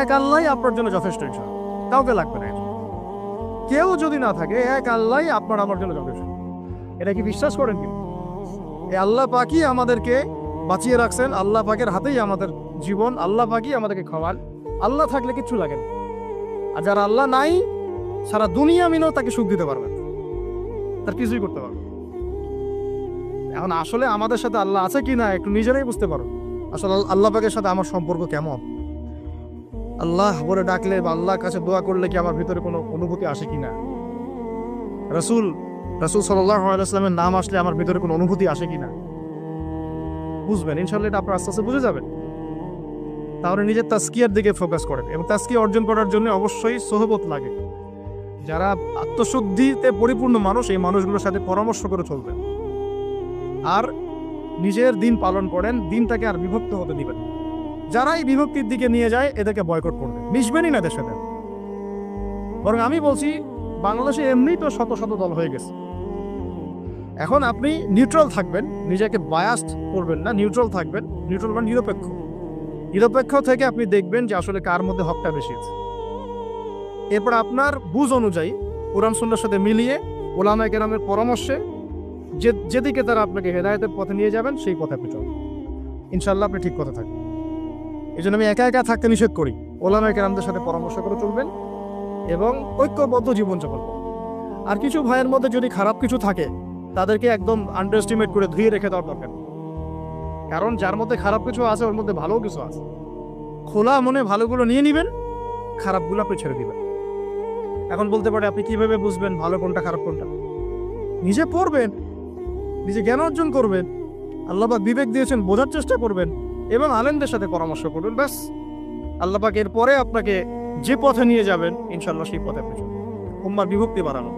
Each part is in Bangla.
এক আল্লাহই আপনার জন্য যথেষ্ট, ইনশাআল্লাহ কাউকে লাগবে না। কেউ যদি না থাকে, এক আল্লাহই আপনার আমার জন্য যথেষ্ট। এটা কি বিশ্বাস করেন? কি এই আল্লাহ পাকই আমাদেরকে বাঁচিয়ে রাখছেন, আল্লাহ পাকের হাতেই আমাদের জীবন, আল্লাহ পাকই আমাদেরকে খাওয়ান। আল্লাহ থাকলে কিচ্ছু লাগে না। আর যারা আল্লাহ নাই, সারা দুনিয়া মিলেও তাকে সুখ দিতে পারবে, তার কিছুই করতে পারবে। এখন আসলে আমাদের সাথে আল্লাহ আছে কি না একটু নিজেরাই বুঝতে পারো। আসলে আল্লাহ পাকের সাথে আমার সম্পর্ক কেমন? আল্লাহ বলে ডাকলে বা আল্লাহর কাছে দোয়া করলে কি আমার ভিতরে কোনো অনুভূতি আসে কিনা? রাসূল সাল্লাল্লাহু আলাইহি ওয়াসাল্লামের নাম আসলে আমার ভিতরে কোনো অনুভূতি আসে কিনা বুঝবেন। ইনশাআল্লাহ এটা আপনার আস্তে আস্তে বুঝে যাবেন। তাহলে নিজের তাজকিয়ার দিকে ফোকাস করেন, এবং তাজকিয়া অর্জন করার জন্য অবশ্যই সোহবত লাগে। যারা আত্মশুদ্ধিতে পরিপূর্ণ মানুষ, এই মানুষগুলোর সাথে পরামর্শ করে চলবেন, আর নিজের দিন পালন করেন, দিনটাকে আর বিভক্ত হতে দিবেন। যারা এই বিভক্তির দিকে নিয়ে যায় এদেরকে বয়কট করবেন, মিশবেনই না এদের সাথে। বরং আমি বলছি, বাংলাদেশে এমনিই তো শত শত দল হয়ে গেছে। এখন আপনি নিউট্রাল থাকবেন, নিজেকে বায়াসড করবেন না, নিউট্রাল থাকবেন। নিউট্রাল মানে নিরপেক্ষ। নিরপেক্ষ থেকে আপনি দেখবেন যে আসলে কার মধ্যে হকটা বেশি আছে। এরপর আপনার বুঝ অনুযায়ী কোরআন সুন্নাহর সাথে মিলিয়ে উলামায়ে কেরামের পরামর্শে যেদিকে তারা আপনাকে হেদায়েতের পথে নিয়ে যাবেন, সেই পথে আপনি চলবেন। ইনশাআল্লাহ আপনি ঠিক পথে থাকবেন। এই জন্য আমি একা একা থাকতে নিষেধ করি। উলামায়ে কেরামদের সাথে পরামর্শ করে চলবেন এবং ঐক্যবদ্ধ জীবনযাপন করবেন। আর কিছু ভাইয়ের মধ্যে যদি খারাপ কিছু থাকে, তাদেরকে একদম আন্ডার এস্টিমেট করে ধুয়ে রেখে দেওয়ার দরকার। কারণ যার মধ্যে খারাপ কিছু আছে, ওর মধ্যে ভালো কিছু আছে। খোলা মনে ভালোগুলো নিয়ে নিবেন, খারাপগুলো আপনি ছেড়ে দিবেন। এখন বলতে পারে, আপনি কিভাবে বুঝবেন ভালো কোনটা খারাপ কোনটা? নিজে পড়বেন, নিজে জ্ঞান অর্জন করবেন, আল্লাহ পাক বিবেক দিয়েছেন, বোঝার চেষ্টা করবেন এবং আলেমদের সাথে পরামর্শ করবেন। ব্যাস, আল্লাহ পাক এরপরে আপনাকে যে পথে নিয়ে যাবেন, ইনশাআল্লাহ সেই পথে আপনি চলবেন। উম্মার বিভক্তি বাড়ানো।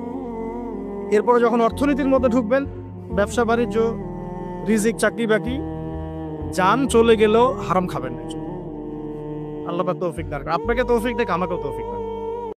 এরপরে যখন অর্থনীতির মধ্যে ঢুকবেন, ব্যবসা বাণিজ্য, রিজিক, চাকরি বাকরি, জান চলে গেলেও হারাম খাবেন না। আল্লাহ পাক তৌফিক দান করেন, আপনাকে তৌফিক দেখ, আমাকেও তৌফিক।